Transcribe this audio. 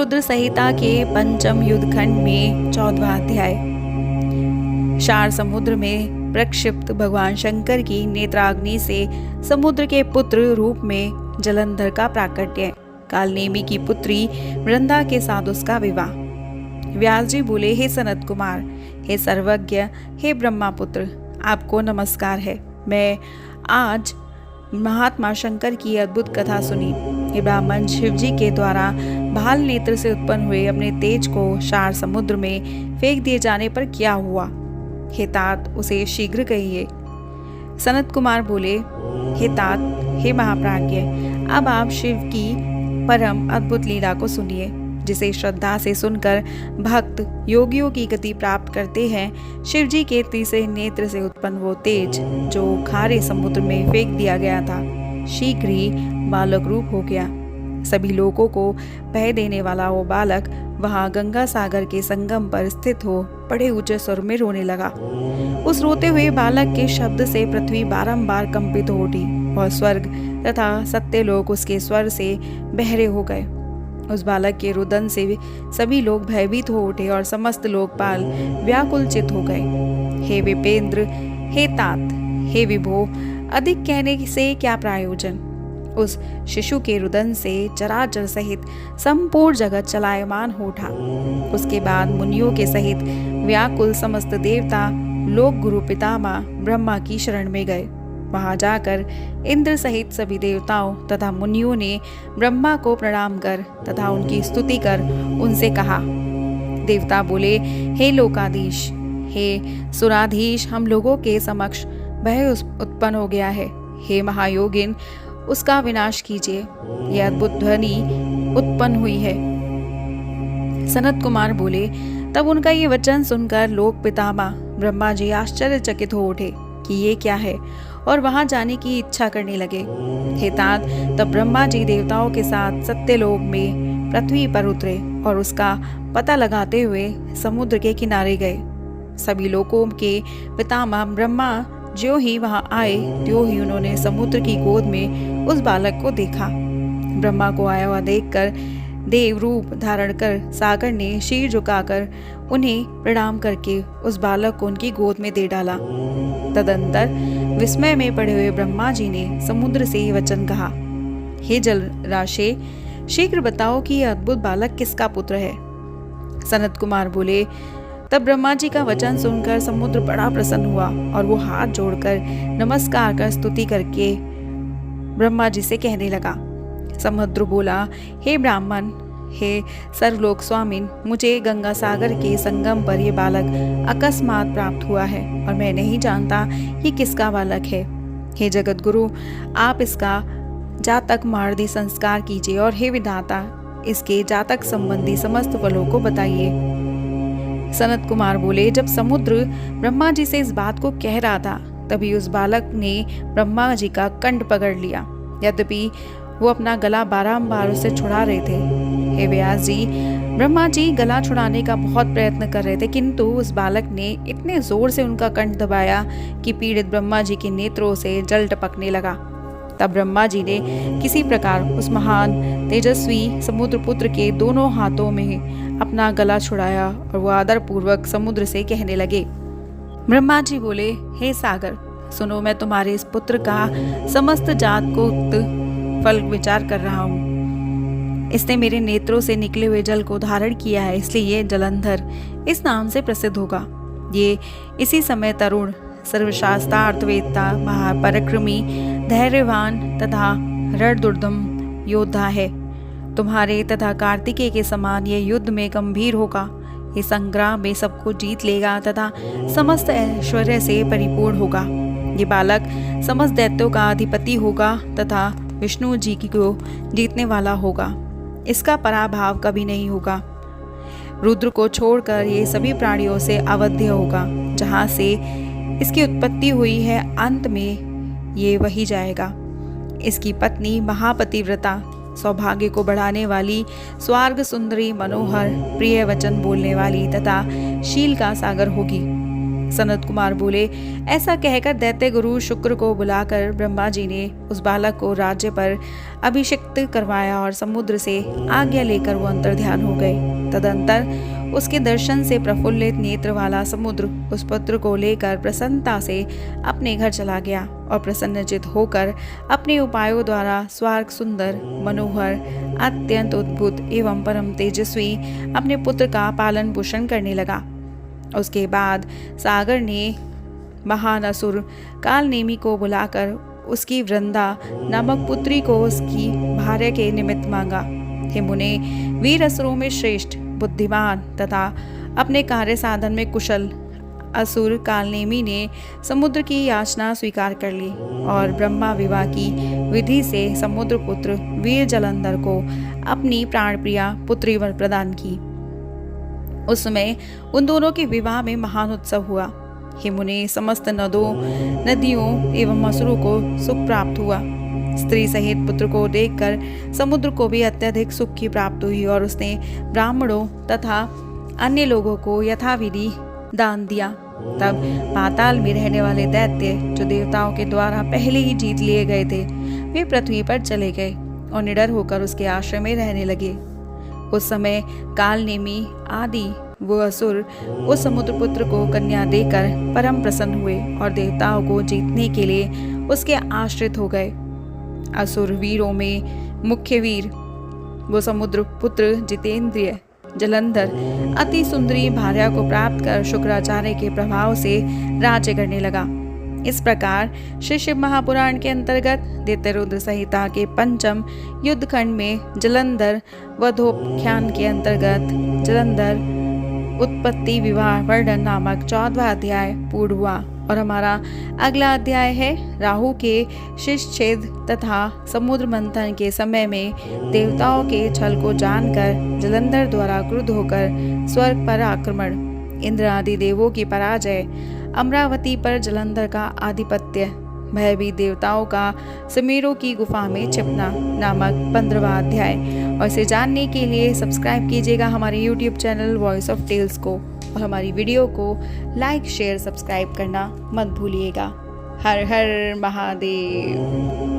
रुद्र संहिता के पंचम युद्ध खंड में 14वां अध्याय। शार समुद्र में प्रक्षिप्त भगवान शंकर की नेत्राग्नि से समुद्र के पुत्र रूप में जलंधर का प्राकट्य। कालनेमी की पुत्री वृंदा के साथ उसका विवाह। व्यास जी बोले, हे सनत कुमार, हे सर्वज्ञ, हे ब्रह्मापुत्र, आपको नमस्कार है। मैं आज महात्मा शंकर की अद्भुत कथा सुनी। ये ब्राह्मण शिव जी के द्वारा भाल नेत्र से उत्पन्न हुए अपने तेज को शार समुद्र में फेंक दिए जाने पर क्या हुआ? हे तात, उसे शीघ्र कहिए। सनत कुमार बोले, हे तात, हे महाप्राज्ञ, अब आप शिव की परम अद्भुत लीला को सुनिए, जिसे श्रद्धा से सुनकर भक्त योगियों की गति प्राप्त करते हैं। शिव जी के तीसरे नेत्र से उत्पन्न वो तेज जो खारे समुद्र में फेंक दिया गया था, शीघ्र ही बालक रूप हो गया। सभी लोगों को बह देने वाला वो बालक वहां गंगा सागर के संगम पर स्थित हो बड़े ऊंचे स्वर में रोने लगा। उस रोते हुए बालक के शब्द से पृथ्वी बारंबार कंपित हो उठी और स्वर्ग तथा सत्य लोग उसके स्वर से बहरे हो गए। उस बालक के रुदन से सभी लोग भयभीत हो उठे और समस्त लोकपाल व्याकुलचित हो गए। हे विपेंद्र, हे तात, हे विभो, अधिक कहने से क्या प्रयोजन? उस शिशु के रुदन से चराचर सहित संपूर्ण जगत चलायमान हो उठा। उसके बाद मुनियों के सहित व्याकुल समस्त देवता लोक गुरु पितामह ब्रह्मा की शरण में गए। वहां जाकर इंद्र सहित सभी देवताओं तथा मुनियों ने ब्रह्मा को प्रणाम कर तथा उनकी स्तुति कर उनसे कहा। देवता बोले, हे लोकाधीश, हे सुराधीश, हम लोगों के समक्ष भय उत्पन्न हो गया है। हे महायोगिन, उसका विनाश कीजिए। यह अद्भुत ध्वनि उत्पन्न हुई है। सनत कुमार बोले, तब उनका ये वचन सुनकर लोक पितामह ब्रह्मा जी आश्चर्यचकित हो उठे कि ये क्या है, और वहां जाने की इच्छा करने लगे। हे तात, तब ब्रह्मा जी देवताओं के साथ सत्यलोक में पृथ्वी पर उतरे और उसका पता लगाते हुए समुद्र के किनारे गए। सभी लोकों के पितामह ब्रह्मा ज्यों ही वहां आए त्यों ही उन्होंने समुद्र की गोद में उस बालक को देखा। ब्रह्मा को आया हुआ देखकर देव रूप धारण कर सागर ने शीर झुकाकर उन्हें प्रणाम करके उस बालक को उनकी गोद में दे डाला। तदंतर विस्मय में पड़े हुए ब्रह्मा जी ने समुद्र से ये वचन कहा, हे जल राशि, शीघ्र बताओ कि यह अद्भुत बालक किसका पुत्र है? सनत कुमार बोले, तब ब्रह्मा जी का वचन सुनकर समुद्र बड़ा प्रसन्न हुआ और वो हाथ जोड़कर नमस्कार कर स्तुति करके ब्रह्मा जी से कहने लगा। समुद्र बोला, हे ब्राह्मण, हे सर्वलोक स्वामिन, मुझे गंगा सागर के संगम पर यह बालक अकस्मात प्राप्त हुआ है और मैं नहीं जानता ये किसका बालक है। हे जगत गुरु, आप इसका जातक मार्दी संस्कार कीजिए और हे विधाता, इसके जातक संबंधी समस्त फलों को बताइए। सनत कुमार बोले, जब समुद्र ब्रह्मा जी से इस बात को कह रहा था तभी उस बालक ने ब्रह्मा जी का कंठ पकड़ लिया। यद्यपि वो अपना गला बारंबार उससे छुड़ा रहे थे। हे व्यास जी, ब्रह्मा जी गला छुड़ाने का बहुत प्रयत्न कर रहे थे, किंतु उस बालक ने इतने जोर से उनका कंठ दबाया कि पीड़ित ब्रह्मा जी के नेत्रों से जल टपकने लगा। तब ब्रह्मा जी ने किसी प्रकार उस महान तेजस्वी समुद्र पुत्र के दोनों हाथों में अपना गला छुड़ाया और वो आदर पूर्वक समुद्र से कहने लगे। ब्रह्मा जी बोले, हे सागर, सुनो, मैं तुम्हारे इस पुत्र का समस्त जात को फल विचार कर रहा हूँ। इसने मेरे नेत्रों से निकले हुए जल को धारण किया है, इसलिए ये जलंधर इस नाम से प्रसिद्ध होगा। ये इसी समय तरुण, सर्वशास्त्रार्थवेत्ता, महापराक्रमी, धैर्यवान तथा रणदुर्दम योद्धा है। तुम्हारे तथा कार्तिकेय के समान ये युद्ध में गंभीर होगा। ये संग्राम में सबको जीत लेगा तथा समस्त ऐश्वर्य से परिपूर्ण होगा। ये बालक समस्त दैत्यों का अधिपति होगा तथा विष्णु जी को जीतने वाला होगा। इसका पराभव कभी नहीं होगा। रुद्र को छोड़कर ये सभी प्राणियों से अवध्य होगा। जहाँ से इसकी उत्पत्ति हुई है, अंत में ये वही जाएगा। इसकी पत्नी महापतिव्रता, सौभाग्य को बढ़ाने वाली, स्वर्ग सुंदरी, मनोहर, प्रिय वचन बोलने वाली तथा शील का सागर होगी। सनत कुमार बोले, ऐसा कहकर दैत्य गुरु शुक्र को बुलाकर ब्रह्मा जी ने उस बालक को राज्य पर अभिषिक्त करवाया और समुद्र से आज्ञा लेकर वो अंतर्ध्यान हो गए। तदंतर उसके दर्शन से प्रफुल्लित नेत्र वाला समुद्र उस पुत्र को लेकर प्रसन्नता से अपने घर चला गया और प्रसन्नचित होकर अपने उपायों द्वारा स्वर्ग सुंदर, मनोहर, अत्यंत अद्भुत एवं परम तेजस्वी अपने पुत्र का पालन पोषण करने लगा। उसके बाद सागर ने महान असुर कालनेमी को बुलाकर उसकी वृंदा नामक पुत्री को उसकी भार्य के निमित्त मांगा। हे मुने, वीर असुरों में श्रेष्ठ, बुद्धिमान तथा अपने कार्य साधन में कुशल असुर कालनेमी ने समुद्र की याचना स्वीकार कर ली और ब्रह्मा विवाह की विधि से समुद्र पुत्र वीर जलंधर को अपनी प्राणप्रिया पुत्री वर प्रदान की। उस समय उन दोनों के विवाह में महान उत्सव हुआ। हे मुने, समस्त नदियों एवं असुरों को सुख प्राप्त हुआ। स्त्री सहित पुत्र को देखकर समुद्र को भी अत्यधिक सुख की प्राप्ति हुई और उसने ब्राह्मणों तथा अन्य लोगों को यथाविधि दान दिया। तब पाताल में रहने वाले दैत्य, जो देवताओं के द्वारा पहले ही जीत लिए गए थे, वे पृथ्वी पर चले गए और निडर होकर उसके आश्रम में रहने लगे। उस समय कालनेमी आदि वो असुर उस समुद्रपुत्र को कन्या देकर परम प्रसन्न हुए और देवताओं को जीतने के लिए उसके आश्रित हो गए। असुर वीरों में मुख्य वीर वो समुद्रपुत्र जितेंद्रिय जलंधर अति सुंदरी भार्या को प्राप्त कर शुक्राचार्य के प्रभाव से राज्य करने लगा। इस प्रकार श्री शिव महापुराण के अंतर्गत दैत्यरुद्र संहिता के पंचम युद्ध खंड में जलंधर वधोपाख्यान के अंतर्गत जलंधर उत्पत्ति विवाह वर्णन नामक 14वां अध्याय पूर्ण हुआ। और हमारा अगला अध्याय है राहु के शिरच्छेद तथा समुद्र मंथन के समय में देवताओं के छल को जानकर जलंधर द्वारा क्रुद्ध होकर स्वर्ग पर आक्रमण, इंद्र आदि देवों की पराजय, अमरावती पर जलंधर का आधिपत्य, भयभीत देवताओं का समीरों की गुफा में छिपना नामक 15वां अध्याय। और इसे जानने के लिए सब्सक्राइब कीजिएगा हमारे YouTube channel voice of tales को और हमारी वीडियो को लाइक, शेयर, सब्सक्राइब करना मत भूलिएगा। हर हर महादेव।